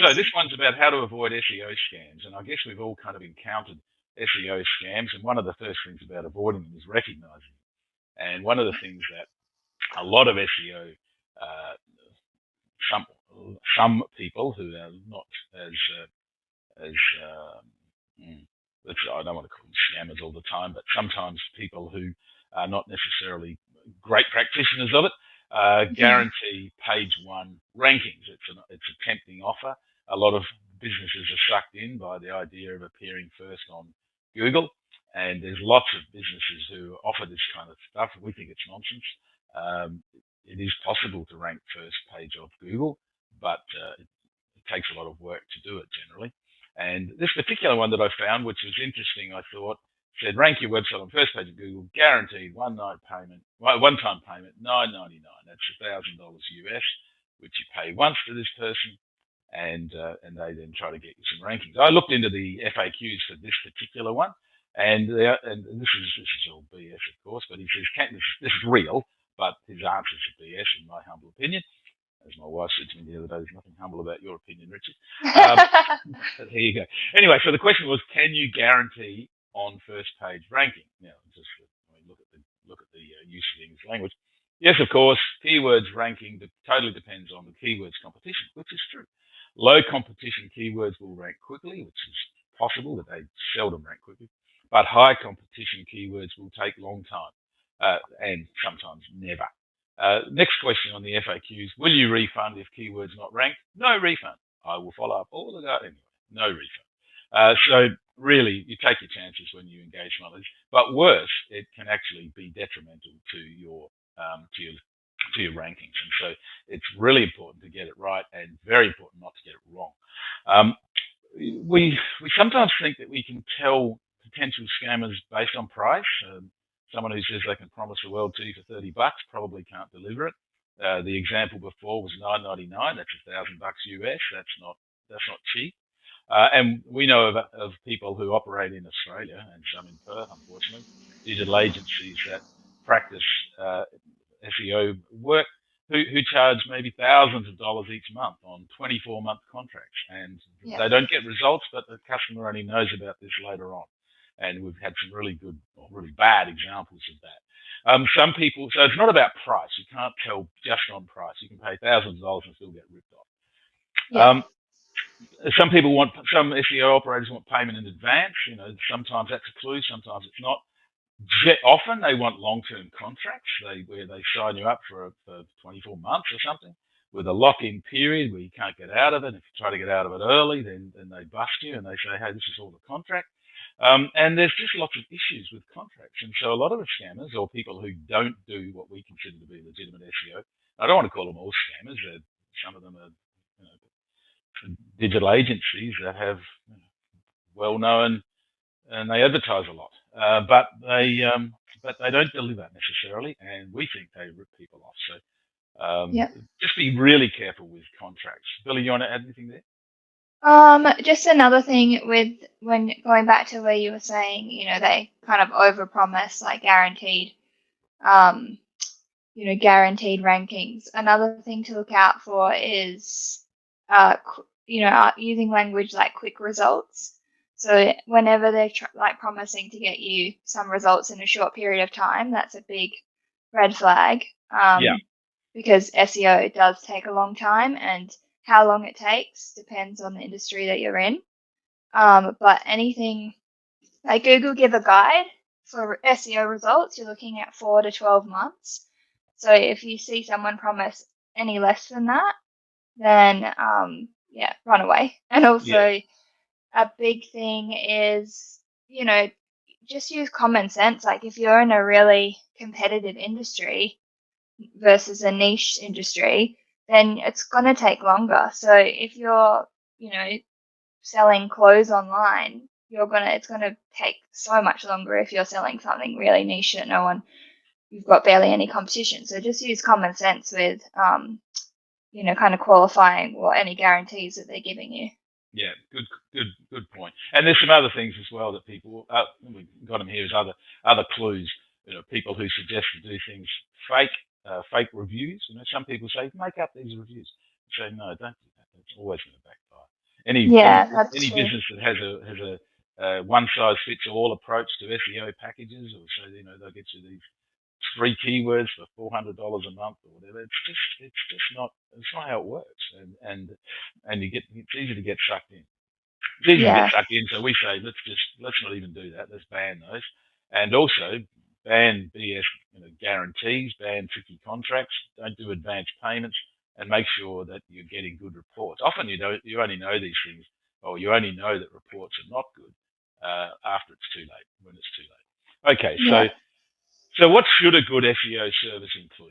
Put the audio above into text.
So this one's about how to avoid SEO scams. And I guess we've all kind of encountered SEO scams. And one of the first things about avoiding them is recognizing them. And one of the things that a lot of SEO, uh, some people who are not as I don't want to call them scammers all the time, but sometimes people who are not necessarily great practitioners of it guarantee page one rankings. It's a tempting offer. A lot of businesses are sucked in by the idea of appearing first on Google, and there's lots of businesses who offer this kind of stuff. We think it's nonsense. It is possible to rank first page of Google, but it takes a lot of work to do it generally. And this particular one that I found, which was interesting, I thought, said rank your website on first page of Google, guaranteed one-time payment, $9.99. That's $1,000 US, which you pay once to this person, and they then try to get you some rankings. I looked into the FAQs for this particular one, and this is all BS, of course, but he says this is real, but his answers are BS in my humble opinion. As my wife said to me the other day, there's nothing humble about your opinion, Richard. There you go. Anyway, so the question was, can you guarantee on first page ranking? Now, look at the use of English language. Yes, of course, keywords ranking totally depends on the keywords competition, which is true. Low competition keywords will rank quickly, which is possible, but they seldom rank quickly. But high competition keywords will take a long time, and sometimes never. Next question on the FAQs, will you refund if keywords not ranked? No refund. I will follow up all of that anyway. No refund. So really, you take your chances when you engage one of these. But worse, it can actually be detrimental to your rankings. And so it's really important to get it right, and very important not to get it wrong. We sometimes think that we can tell potential scammers based on price. Someone who says they can promise the world to you for $30 probably can't deliver it. The example before was $9.99. That's $1,000 US. That's not cheap. And we know of people who operate in Australia and some in Perth, unfortunately, digital agencies that practice SEO work who charge maybe thousands of dollars each month on 24-month contracts, and they don't get results, but the customer only knows about this later on. And we've had some really good or really bad examples of that. Some people, so it's not about price. You can't tell just on price. You can pay thousands of dollars and still get ripped off. Yeah. Some SEO operators want payment in advance. Sometimes that's a clue, sometimes it's not. Often they want long-term contracts where they sign you up for 24 months or something with a lock-in period where you can't get out of it. If you try to get out of it early, then they bust you and they say, hey, this is all the contract. And there's just lots of issues with contracts. And so a lot of the scammers, or people who don't do what we consider to be legitimate SEO, I don't want to call them all scammers. Some of them are digital agencies that have well-known, and they advertise a lot, but they don't deliver necessarily, and we think they rip people off. So just be really careful with contracts. Billy, you want to add anything there? Just another thing with when going back to where you were saying, they kind of overpromise like guaranteed rankings. Another thing to look out for is, using language like quick results. So whenever they're promising to get you some results in a short period of time, that's a big red flag. Because SEO does take a long time, and how long it takes depends on the industry that you're in. But anything like Google give a guide for SEO results, you're looking at 4 to 12 months. So if you see someone promise any less than that, then run away. And also a big thing is, just use common sense. Like if you're in a really competitive industry versus a niche industry, then it's going to take longer. So if you're, selling clothes online, it's going to take so much longer if you're selling something really niche that you've got barely any competition. So just use common sense with, kind of qualifying any guarantees that they're giving you. Yeah, good point. And there's some other things as well that people, we've got them here as other clues. People who suggest to do things fake reviews. Some people say, make up these reviews. I say, no, don't do that. It's always going to backfire. Any that's true. business that has a one size fits all approach to SEO packages, or so they'll get you these 3 keywords for $400 a month or whatever. It's not how it works, and it's easy to get sucked in. It's easy to get sucked in, so we say let's not even do that. Let's ban those, and also ban BS guarantees, ban tricky contracts, don't do advance payments, and make sure that you're getting good reports. Often you only know these things, or you only know that reports are not good after it's too late, when it's too late. Okay, so what should a good SEO service include?